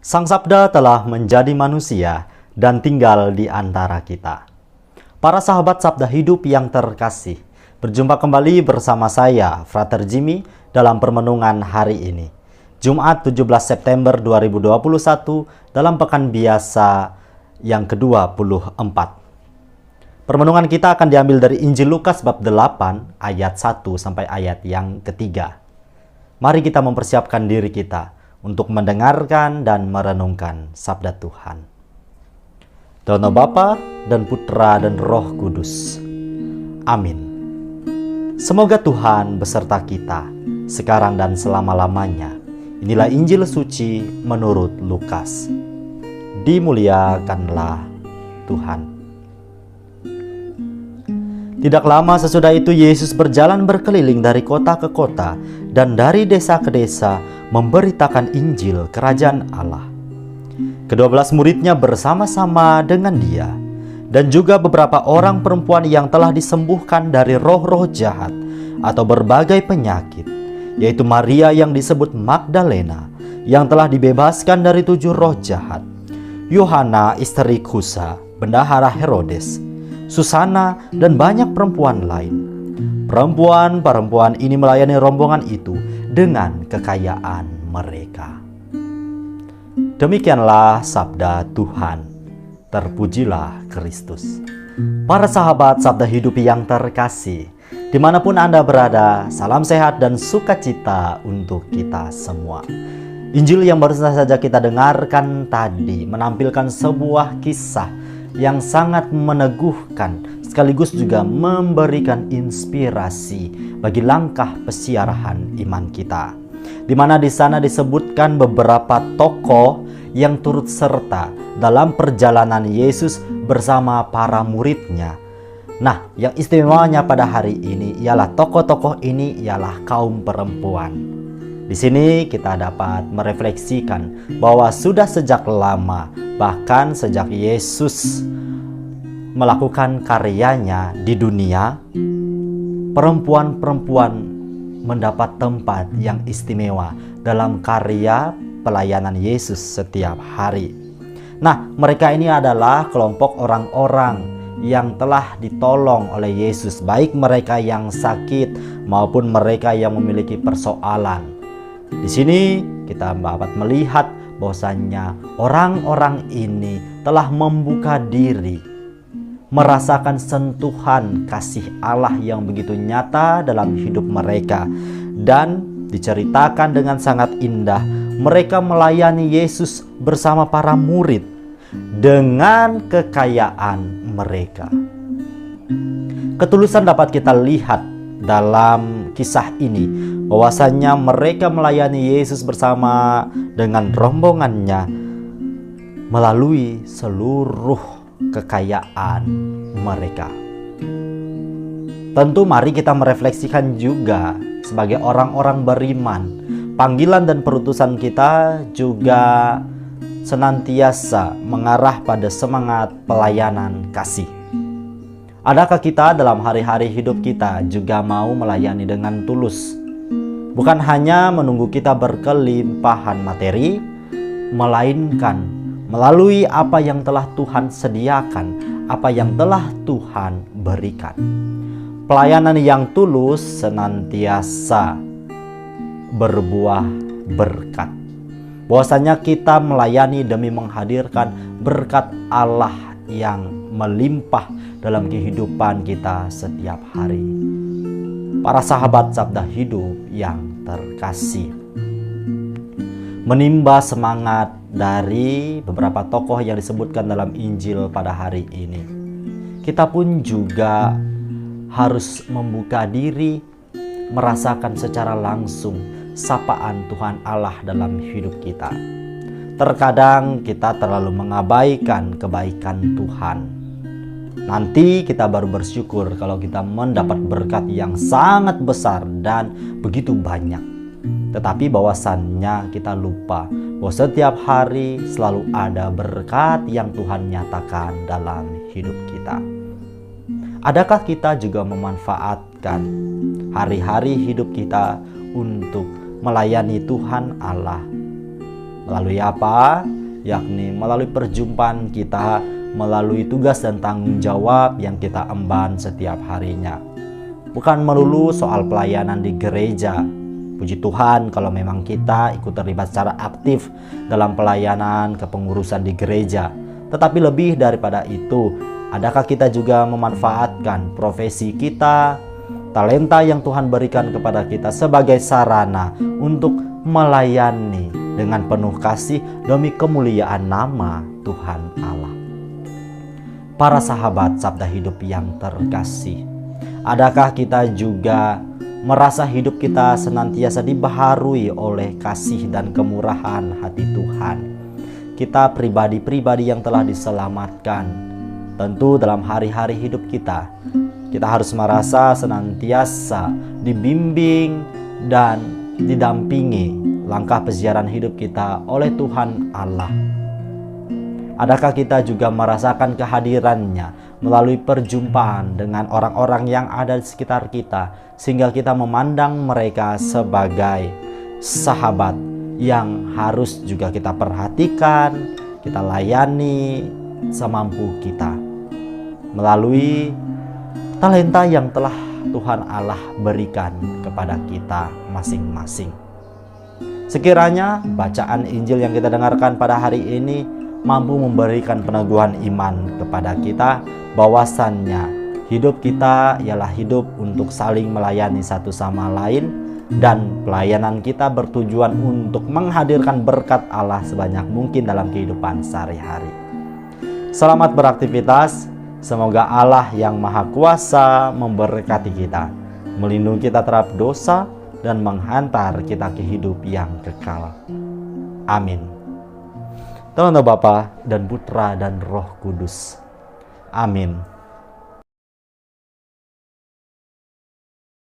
Sang Sabda telah menjadi manusia dan tinggal di antara kita. Para sahabat Sabda Hidup yang terkasih, berjumpa kembali bersama saya, Frater Jimmy, dalam permenungan hari ini. Jumat 17 September 2021 dalam Pekan Biasa yang ke-24. Permenungan kita akan diambil dari Injil Lukas bab 8 ayat 1 sampai ayat yang ketiga. Mari kita mempersiapkan diri kita untuk mendengarkan dan merenungkan sabda Tuhan. Dalam nama Bapa dan Putra dan Roh Kudus. Amin. Semoga Tuhan beserta kita sekarang dan selama-lamanya. Inilah Injil suci menurut Lukas. Dimuliakanlah Tuhan. Tidak lama sesudah itu Yesus berjalan berkeliling dari kota ke kota dan dari desa ke desa memberitakan Injil Kerajaan Allah. Kedua-belas muridnya bersama-sama dengan dia dan juga beberapa orang perempuan yang telah disembuhkan dari roh-roh jahat atau berbagai penyakit, yaitu Maria yang disebut Magdalena yang telah dibebaskan dari 7 roh jahat, Yohana istri Kusa, bendahara Herodes, Susana, dan banyak perempuan lain. Perempuan-perempuan ini melayani rombongan itu dengan kekayaan mereka. Demikianlah sabda Tuhan. Terpujilah Kristus. Para sahabat Sabda Hidup yang terkasih, dimanapun Anda berada, salam sehat dan sukacita untuk kita semua. Injil yang baru saja kita dengarkan tadi menampilkan sebuah kisah yang sangat meneguhkan, sekaligus juga memberikan inspirasi bagi langkah pesiarahan iman kita. Di mana di sana disebutkan beberapa tokoh yang turut serta dalam perjalanan Yesus bersama para muridnya. Nah, yang istimewanya pada hari ini ialah tokoh-tokoh ini ialah kaum perempuan. Di sini kita dapat merefleksikan bahwa sudah sejak lama, bahkan sejak Yesus melakukan karyanya di dunia, perempuan-perempuan mendapat tempat yang istimewa dalam karya pelayanan Yesus setiap hari. Nah, mereka ini adalah kelompok orang-orang yang telah ditolong oleh Yesus, baik mereka yang sakit maupun mereka yang memiliki persoalan. Di sini kita dapat melihat bahwasannya orang-orang ini telah membuka diri, merasakan sentuhan kasih Allah yang begitu nyata dalam hidup mereka. Dan diceritakan dengan sangat indah, mereka melayani Yesus bersama para murid dengan kekayaan mereka. Ketulusan dapat kita lihat dalam kisah ini, bahwasannya mereka melayani Yesus bersama dengan rombongannya melalui seluruh kekayaan mereka. Tentu mari kita merefleksikan juga sebagai orang-orang beriman, panggilan dan perutusan kita juga senantiasa mengarah pada semangat pelayanan kasih. Adakah kita dalam hari-hari hidup kita juga mau melayani dengan tulus? Bukan hanya menunggu kita berkelimpahan materi, melainkan melalui apa yang telah Tuhan sediakan, apa yang telah Tuhan berikan. Pelayanan yang tulus senantiasa berbuah berkat. Bahwasanya kita melayani demi menghadirkan berkat Allah yang melimpah dalam kehidupan kita setiap hari. Para sahabat Sabda Hidup yang terkasih, menimba semangat dari beberapa tokoh yang disebutkan dalam Injil pada hari ini, kita pun juga harus membuka diri, merasakan secara langsung sapaan Tuhan Allah dalam hidup kita. Terkadang kita terlalu mengabaikan kebaikan Tuhan. Nanti kita baru bersyukur kalau kita mendapat berkat yang sangat besar dan begitu banyak. Tetapi bahwasannya kita lupa bahwa setiap hari selalu ada berkat yang Tuhan nyatakan dalam hidup kita. Adakah kita juga memanfaatkan hari-hari hidup kita untuk melayani Tuhan Allah? Melalui apa? yakni melalui perjumpaan kita, melalui tugas dan tanggung jawab yang kita emban setiap harinya. Bukan melulu soal pelayanan di gereja. Puji Tuhan kalau memang kita ikut terlibat secara aktif dalam pelayanan kepengurusan di gereja. Tetapi lebih daripada itu, adakah kita juga memanfaatkan profesi kita, talenta yang Tuhan berikan kepada kita sebagai sarana untuk melayani dengan penuh kasih demi kemuliaan nama Tuhan Allah. Para sahabat Sabda Hidup yang terkasih, adakah kita juga merasa hidup kita senantiasa dibaharui oleh kasih dan kemurahan hati Tuhan? Kita pribadi-pribadi yang telah diselamatkan, tentu dalam hari-hari hidup kita harus merasa senantiasa dibimbing dan didampingi langkah peziaran hidup kita oleh Tuhan Allah. Adakah kita juga merasakan kehadirannya melalui perjumpaan dengan orang-orang yang ada di sekitar kita, sehingga kita memandang mereka sebagai sahabat yang harus juga kita perhatikan, kita layani semampu kita melalui talenta yang telah Tuhan Allah berikan kepada kita masing-masing. Sekiranya bacaan Injil yang kita dengarkan pada hari ini mampu memberikan peneguhan iman kepada kita bahwasannya hidup kita ialah hidup untuk saling melayani satu sama lain, dan pelayanan kita bertujuan untuk menghadirkan berkat Allah sebanyak mungkin dalam kehidupan sehari-hari. Selamat beraktivitas. Semoga Allah yang Maha Kuasa memberkati kita, melindungi kita terhadap dosa, dan menghantar kita ke hidup yang kekal. Amin. Dalam nama Bapa dan Putra dan Roh Kudus. Amin.